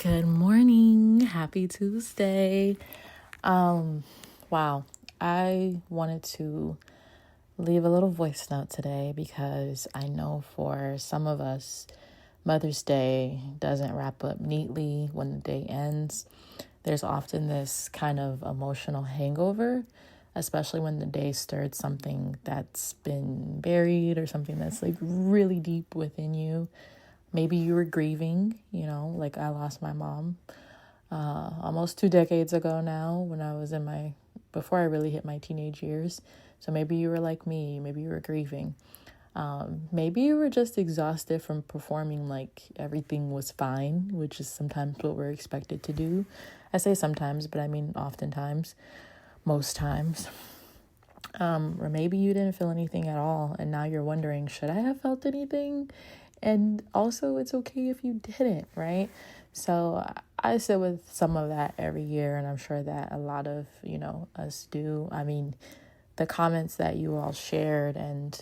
Good morning. Happy Tuesday. Wow. I wanted to leave a little voice note today because I know for some of us, Mother's Day doesn't wrap up neatly when the day ends. There's often this kind of emotional hangover, especially when the day stirred something that's been buried or something that's like really deep within you. Maybe you were grieving, like I lost my mom almost 2 decades ago now when I was before I really hit my teenage years. So maybe you were like me, maybe you were grieving. Maybe you were just exhausted from performing like everything was fine, which is sometimes what we're expected to do. I say sometimes, but I mean oftentimes, most times. Or maybe you didn't feel anything at all, and now you're wondering, should I have felt anything? And also, it's okay if you didn't, right? So I sit with some of that every year, and I'm sure that a lot of, us do. I mean, the comments that you all shared and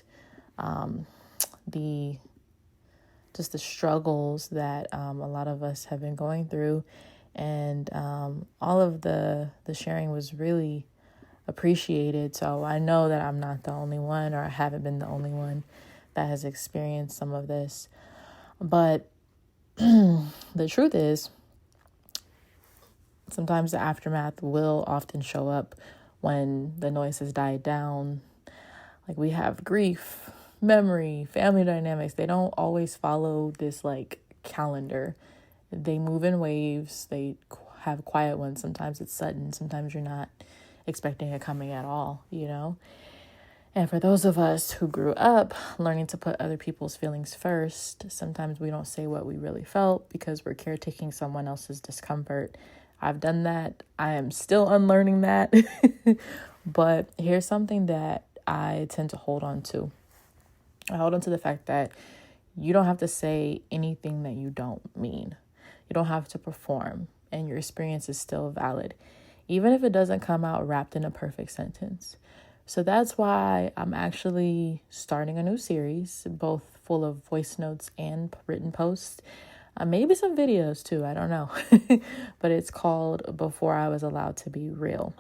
the struggles that a lot of us have been going through, and all of the sharing was really appreciated. So I know that I'm not the only one, or I haven't been the only one that has experienced some of this. But the truth is, sometimes the aftermath will often show up when the noise has died down. Like, we have grief, memory, family dynamics. They don't always follow this like calendar. They move in waves. They have quiet ones. Sometimes it's sudden. Sometimes you're not expecting it coming at all, And for those of us who grew up learning to put other people's feelings first, sometimes we don't say what we really felt because we're caretaking someone else's discomfort. I've done that. I am still unlearning that. But here's something that I tend to hold on to. I hold on to the fact that you don't have to say anything that you don't mean. You don't have to perform, and your experience is still valid, even if it doesn't come out wrapped in a perfect sentence. So that's why I'm actually starting a new series, both full of voice notes and written posts. Maybe some videos too, I don't know. But it's called Before I Was Allowed to Be Real.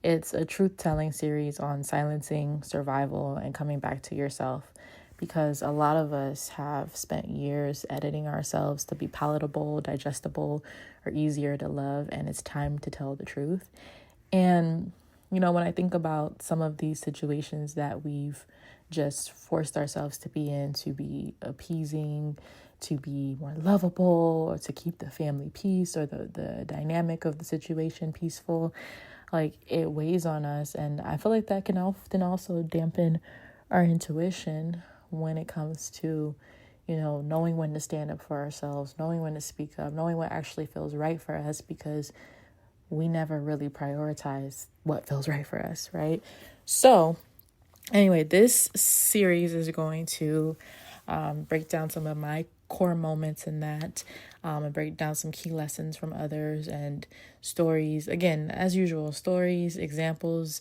It's a truth-telling series on silencing, survival, and coming back to yourself. Because a lot of us have spent years editing ourselves to be palatable, digestible, or easier to love, and it's time to tell the truth. And when I think about some of these situations that we've just forced ourselves to be in, to be appeasing, to be more lovable, or to keep the family peace or the dynamic of the situation peaceful, like, it weighs on us. And I feel like that can often also dampen our intuition when it comes to, knowing when to stand up for ourselves, knowing when to speak up, knowing what actually feels right for us, because we never really prioritize what feels right for us, right? So anyway, this series is going to break down some of my core moments in that, and break down some key lessons from others and stories. Again, as usual, stories, examples,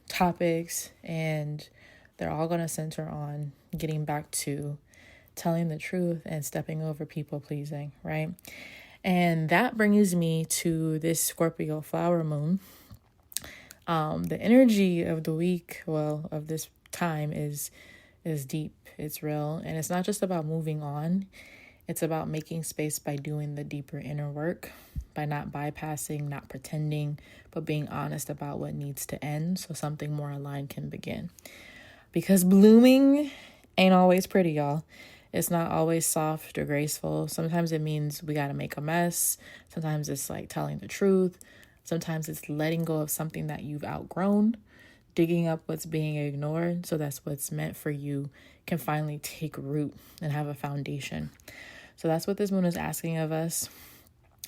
topics, and they're all going to center on getting back to telling the truth and stepping over people pleasing, right? And that brings me to this Scorpio Flower Moon. The energy of the week, of this time is deep, it's real, and it's not just about moving on. It's about making space by doing the deeper inner work, by not bypassing, not pretending, but being honest about what needs to end so something more aligned can begin. Because blooming ain't always pretty, y'all. It's not always soft or graceful. Sometimes it means we got to make a mess. Sometimes it's like telling the truth. Sometimes it's letting go of something that you've outgrown, digging up what's being ignored so that's what's meant for you can finally take root and have a foundation. So that's what this moon is asking of us.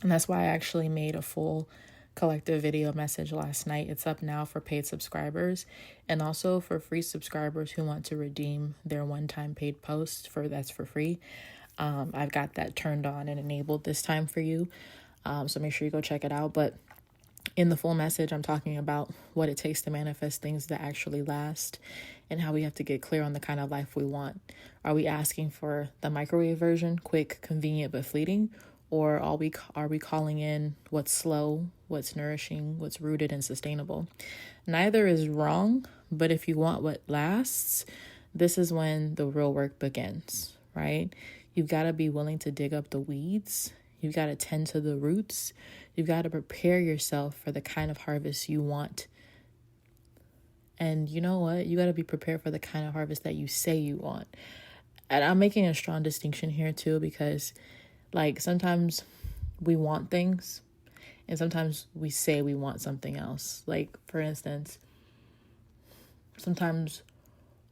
And that's why I actually made a full collective video message last night. It's up now for paid subscribers and also for free subscribers who want to redeem their one-time paid post that's for free. I've got that turned on and enabled this time for you. So make sure you go check it out. But in the full message, I'm talking about what it takes to manifest things that actually last and how we have to get clear on the kind of life we want. Are we asking for the microwave version, quick, convenient, but fleeting? Or are we calling in what's slow, what's nourishing, what's rooted and sustainable? Neither is wrong, but if you want what lasts, this is when the real work begins, right? You've got to be willing to dig up the weeds. You've got to tend to the roots. You've got to prepare yourself for the kind of harvest you want. And you know what? You got to be prepared for the kind of harvest that you say you want. And I'm making a strong distinction here too, because like sometimes we want things and sometimes we say we want something else. Like, for instance, sometimes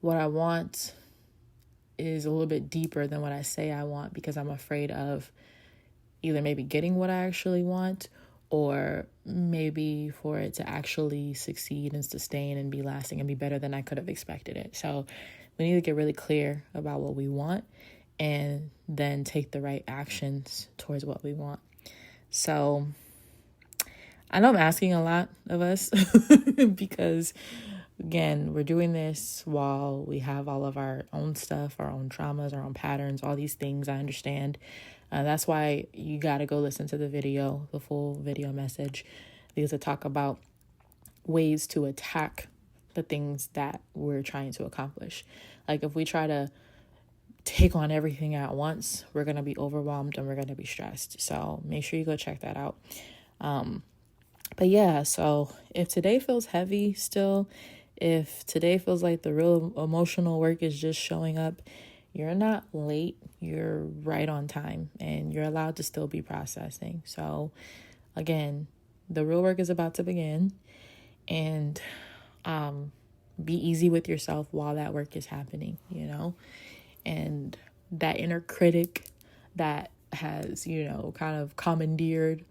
what I want is a little bit deeper than what I say I want, because I'm afraid of either maybe getting what I actually want, or maybe for it to actually succeed and sustain and be lasting and be better than I could have expected it. So we need to get really clear about what we want and then take the right actions towards what we want. So I know I'm asking a lot of us because, again, we're doing this while we have all of our own stuff, our own traumas, our own patterns, all these things. I understand. That's why you got to go listen to the video, the full video message, because I talk about ways to attack the things that we're trying to accomplish. Like, if we try to take on everything at once, we're going to be overwhelmed and we're going to be stressed. So make sure you go check that out. But yeah, so if today feels heavy still, if today feels like the real emotional work is just showing up, you're not late, you're right on time, and you're allowed to still be processing. So again, the real work is about to begin, and be easy with yourself while that work is happening, you know? And that inner critic that has, you know, kind of commandeered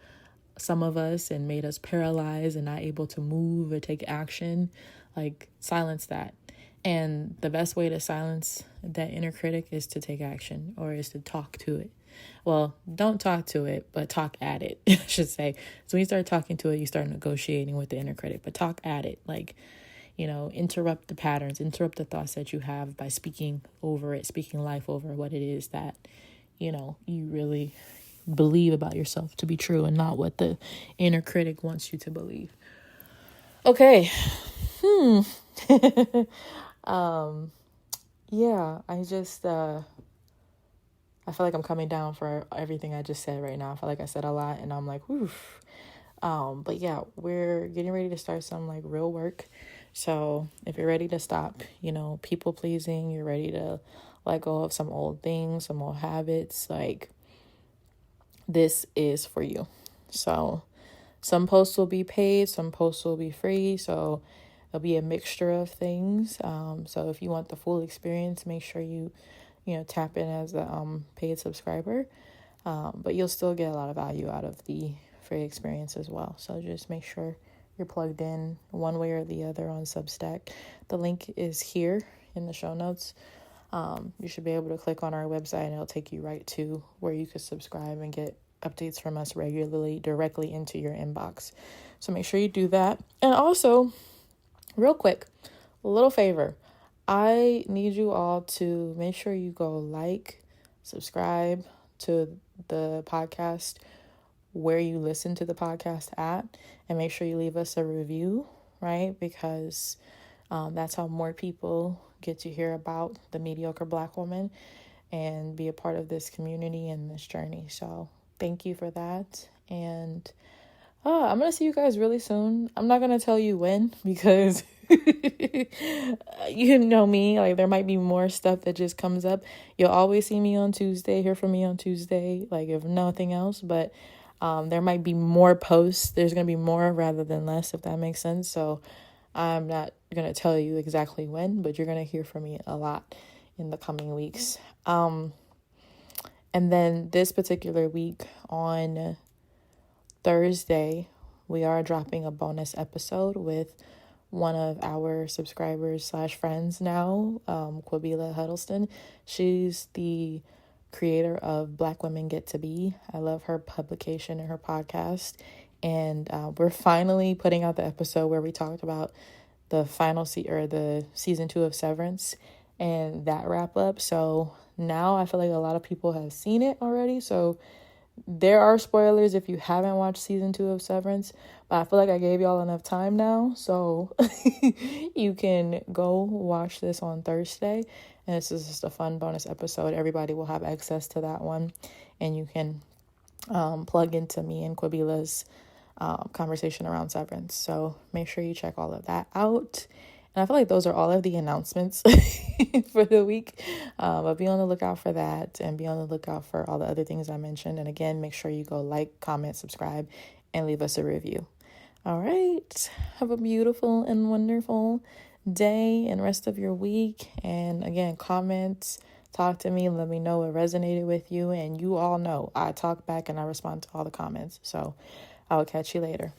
some of us and made us paralyzed and not able to move or take action, like, silence that. And the best way to silence that inner critic is to take action, or is to talk to it. Well, don't talk to it, but talk at it, I should say. So when you start talking to it, you start negotiating with the inner critic, but talk at it. Like, you know, interrupt the patterns, interrupt the thoughts that you have by speaking over it, speaking life over what it is that, you know, you really believe about yourself to be true, and not what the inner critic wants you to believe. Okay. Yeah, I feel like I'm coming down for everything I just said right now. I feel like I said a lot and I'm like, oof. But yeah, we're getting ready to start some like real work. So if you're ready to stop, you know, people pleasing, you're ready to let go of some old things, some old habits, like, this is for you. So some posts will be paid, some posts will be free. So it'll be a mixture of things. So if you want the full experience, make sure you tap in as a paid subscriber. But you'll still get a lot of value out of the free experience as well. So just make sure you're plugged in one way or the other on Substack. The link is here in the show notes. You should be able to click on our website and it'll take you right to where you could subscribe and get updates from us regularly directly into your inbox. So make sure you do that. And also, real quick, a little favor. I need you all to make sure you go like, subscribe to the podcast where you listen to the podcast at, and make sure you leave us a review, right? Because that's how more people get to hear about the mediocre Black woman and be a part of this community and this journey. So thank you for that. And I'm going to see you guys really soon. I'm not going to tell you when, because you know me, like, there might be more stuff that just comes up. You'll always see me on Tuesday, hear from me on Tuesday, like, if nothing else. But there might be more posts. There's going to be more rather than less, if that makes sense. So I'm not going to tell you exactly when, but you're going to hear from me a lot in the coming weeks. And then this particular week on Thursday, we are dropping a bonus episode with one of our subscribers / friends now, Quabila Huddleston. She's the creator of Black Women Get to Be. I love her publication and her podcast. And we're finally putting out the episode where we talked about the final the season 2 of Severance and that wrap up. So now I feel like a lot of people have seen it already. So There are spoilers if you haven't watched season 2 of Severance, but I feel like I gave y'all enough time now, so you can go watch this on Thursday. And this is just a fun bonus episode. Everybody will have access to that one, and you can plug into me and Quabila's conversation around Severance. So make sure you check all of that out. And I feel like those are all of the announcements for the week. But be on the lookout for that, and be on the lookout for all the other things I mentioned. And again, make sure you go like, comment, subscribe, and leave us a review. All right. Have a beautiful and wonderful day and rest of your week. And again, comment, talk to me, let me know what resonated with you. And you all know I talk back and I respond to all the comments. So I will catch you later.